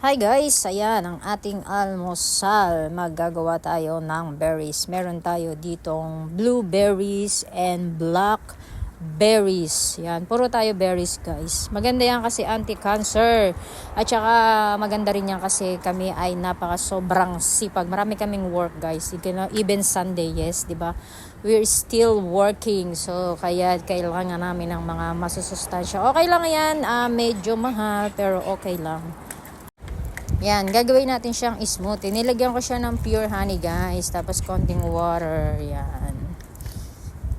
Hi guys, ayan ang ating almusal. Maggagawa tayo ng berries. Meron tayo ditong blueberries and blackberries. Yan, puro tayo berries guys. Maganda yan kasi anti-cancer. At saka maganda rin yan kasi kami ay sobrang sipag. Marami kaming work guys. Even Sunday, yes, di ba? We're still working. So, kaya kailangan namin ng mga masusustansya. Okay lang yan, medyo mahal pero okay lang. Yan, gagawin natin siyang smoothie. Nilagyan ko siya ng pure honey guys. Tapos konting water. Yan.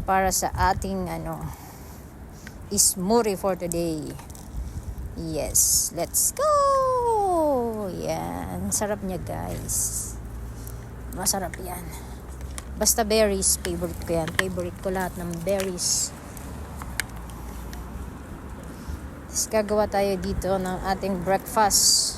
Para sa ating smoothie for today. Yes, let's go! Yan, sarap niya guys. Masarap yan. Basta berries, favorite ko yan. Favorite ko lahat ng berries. Tapos gagawa tayo dito ng ating breakfast.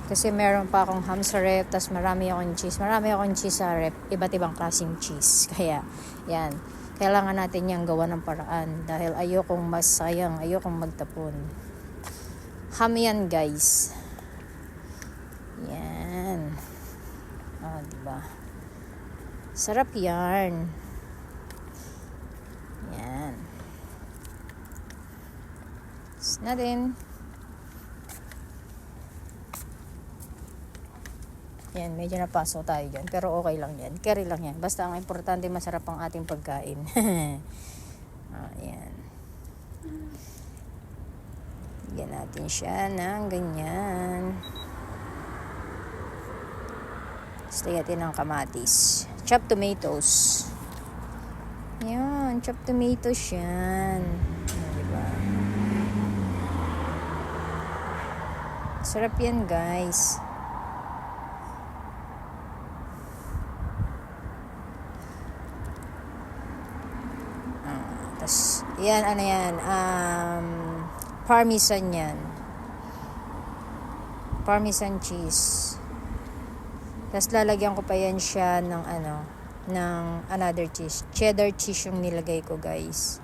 Kasi meron pa akong ham sa rep, tas marami akong cheese. Marami akong cheese sa rep, iba't ibang klaseng cheese. Kaya, yan. Kailangan natin yung gawa ng paraan. Dahil ayokong masayang, ayokong magtapon. Ham yan, guys. Yan. Diba? Sarap yan. Yan. Tapos natin. Yan, medyo napaso tayo dyan. Pero okay lang yan. Carry lang yan. Basta ang importante, masarap ang ating pagkain. Yan. Bigyan natin siya ng ganyan. Stay natin ng kamatis. Chopped tomatoes. Yan, chopped tomatoes yan. Diba? Sarap yan, guys. Tapos, yan, parmesan yan. Parmesan cheese. Tapos, lalagyan ko pa yan siya ng ng another cheese. Cheddar cheese yung nilagay ko, guys.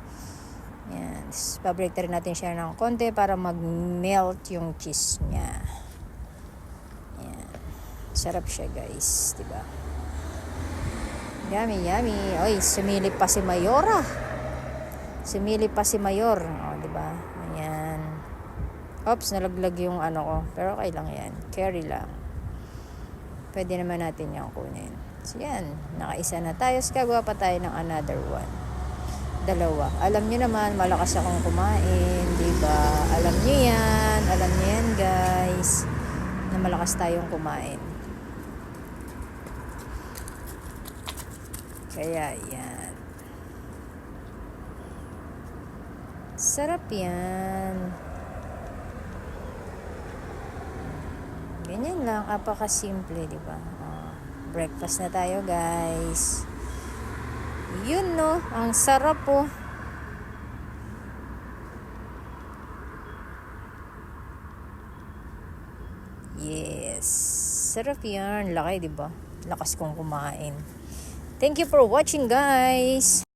Yan. Tapos, pabreak rin natin siya ng konti para mag-melt yung cheese niya. Yan. Sarap siya, guys. Diba? Yummy, yummy. Oy, sumilip pa si Mayora. Sumilip pa si Mayor. Diba? Ayan. Oops, nalaglag yung ko. Pero okay lang yan. Carry lang. Pwede naman natin yung kunin. So, yan. Nakaisa na tayo. Gagawa pa tayo ng another one. Dalawa. Alam nyo naman, malakas akong kumain. Diba? Alam nyo yan. Alam nyo yan, guys. Na malakas tayong kumain. Kaya, yan. Sarap yan. Ganyan lang, apaka-simple, di ba? Breakfast na tayo, guys. Yun, no? Ang sarap, po. Yes. Sarap yan. Laki, di ba? Lakas kong kumain. Thank you for watching, guys.